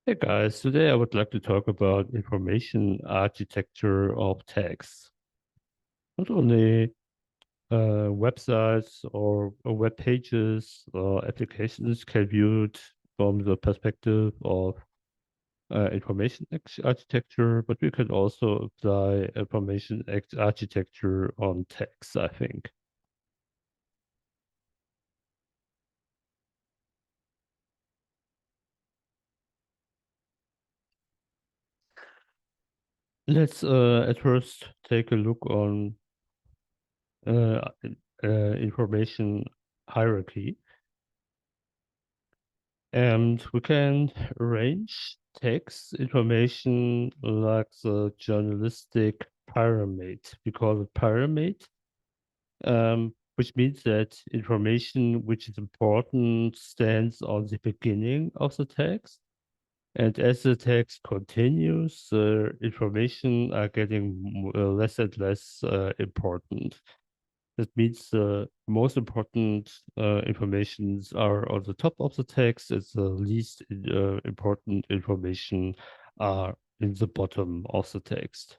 Hey guys, today I would like to talk about information architecture of text. Not only websites or web pages or applications can view it from the perspective of information architecture, but we can also apply information architecture on text, I think. Let's at first take a look on uh, information hierarchy. And we can arrange text information like the journalistic pyramid. We call it pyramid, which means that information which is important stands on the beginning of the text. And as the text continues, the information are getting less and less important. That means the most important informations are on the top of the text, and the least important information are in the bottom of the text.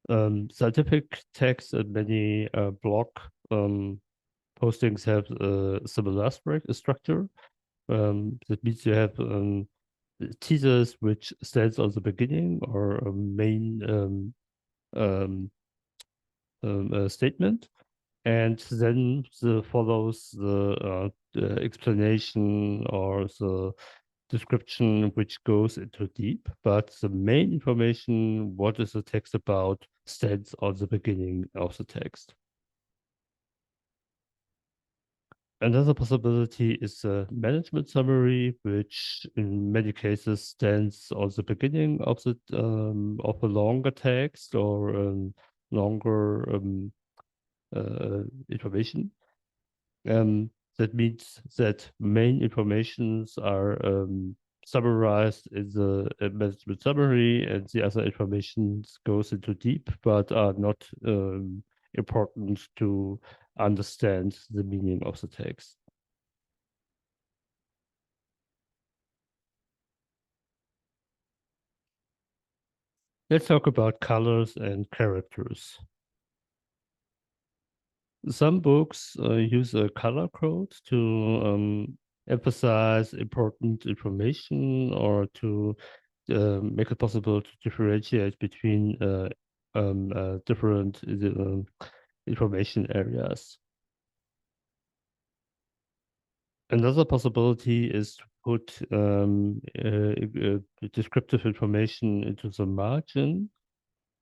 Scientific text and many blog um, postings have a similar structure. That means you have teasers which stands on the beginning or a main um, statement. And then follows the explanation or the description which goes into deep. But the main information, what is the text about, stands on the beginning of the text. Another possibility is a management summary, which in many cases stands on the beginning of a longer text or longer information. That means that main informations are summarized in the management summary, and the other information goes into deep, but are not important to understand the meaning of the text. Let's talk about colors and characters. Some books use a color code to emphasize important information or to make it possible to differentiate between different information areas. Another possibility is to put descriptive information into the margin.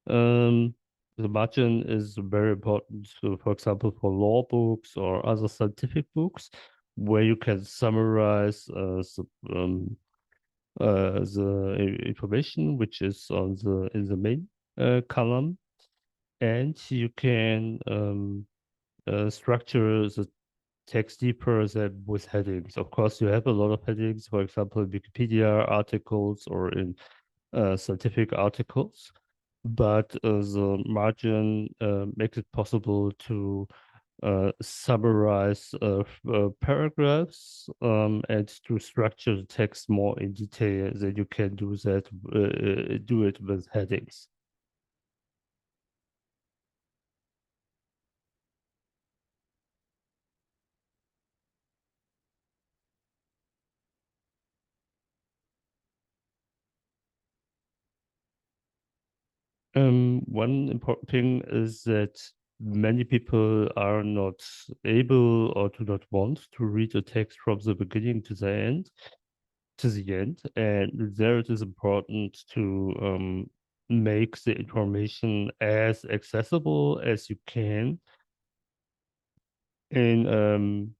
Um, the margin is very important, for example, for law books or other scientific books, where you can summarize the information which is on the in the main column, and you can structure the text deeper than with headings. Of course, you have a lot of headings, for example, in Wikipedia articles or in scientific articles, but the margin makes it possible to summarize paragraphs and to structure the text more in detail than you can do it with headings. One important thing is that many people are not able or do not want to read a text from the beginning to the end, and there it is important to make the information as accessible as you can in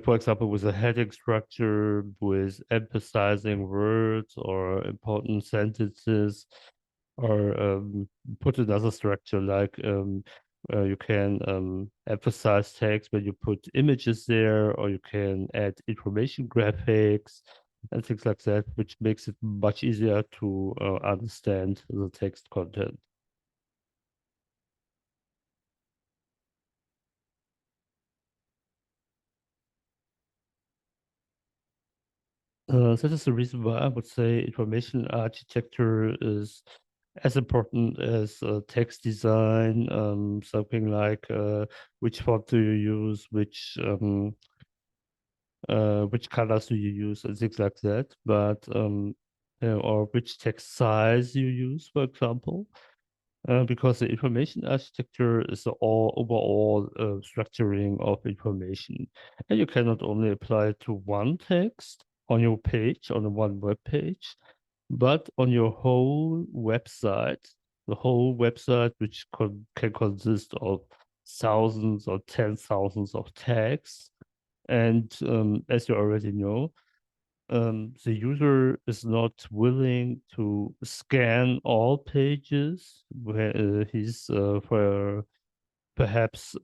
for example, with a heading structure, with emphasizing words or important sentences, or put another structure like you can emphasize text when you put images there, or you can add information graphics and things like that, which makes it much easier to understand the text content. That is the reason why I would say information architecture is as important as text design, something like which font do you use, which colors do you use, and things like that. But or which text size you use, for example. Because the information architecture is the all overall structuring of information. And you cannot only apply it to one text on your page, on the one web page, but on your whole website, the whole website, which can consist of thousands or 10,000s of tags. And as you already know, the user is not willing to scan all pages where he's for perhaps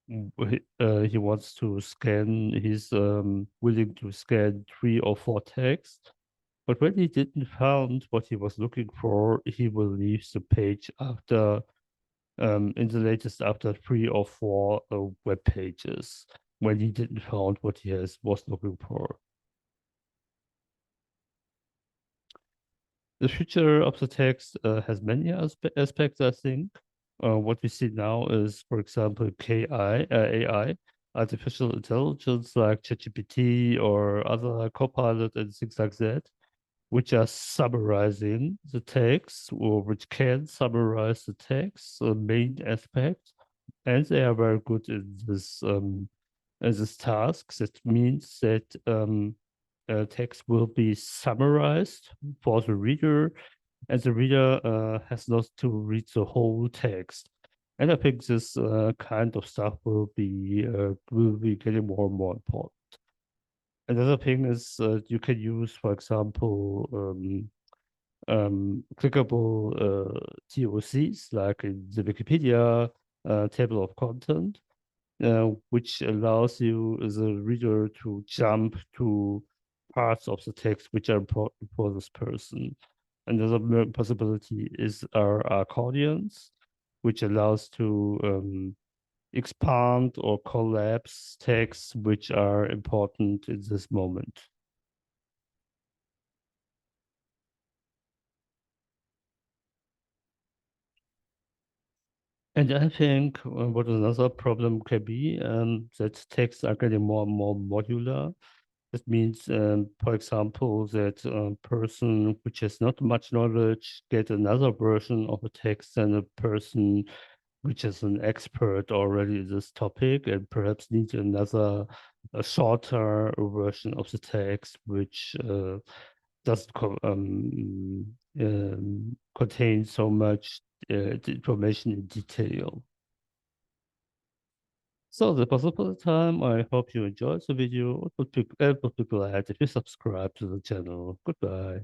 he wants to scan, he's willing to scan 3 or 4 texts. But when he didn't found what he was looking for, he will leave the page after in the latest after 3 or 4 web pages when he didn't found what was looking for. The future of the text has many aspects, I think. What we see now is, for example, AI, artificial intelligence like ChatGPT or other Copilot and things like that, which are summarizing the text or which can summarize the text, the main aspects, and they are very good in this task. That means that text will be summarized for the reader, and the reader has not to read the whole text. And I think this kind of stuff will be getting more and more important. Another thing is you can use, for example, clickable TOCs like in the Wikipedia table of content, which allows you as a reader to jump to parts of the text which are important for this person. Another possibility is our accordions, which allows to expand or collapse texts which are important in this moment. And I think what another problem can be that texts are getting more and more modular. That means, for example, that a person which has not much knowledge get another version of a text than a person which is an expert already in this topic and perhaps needs a shorter version of the text, which doesn't contain so much information in detail. So that was all for the time. I hope you enjoyed the video. It would be glad if you subscribe to the channel. Goodbye.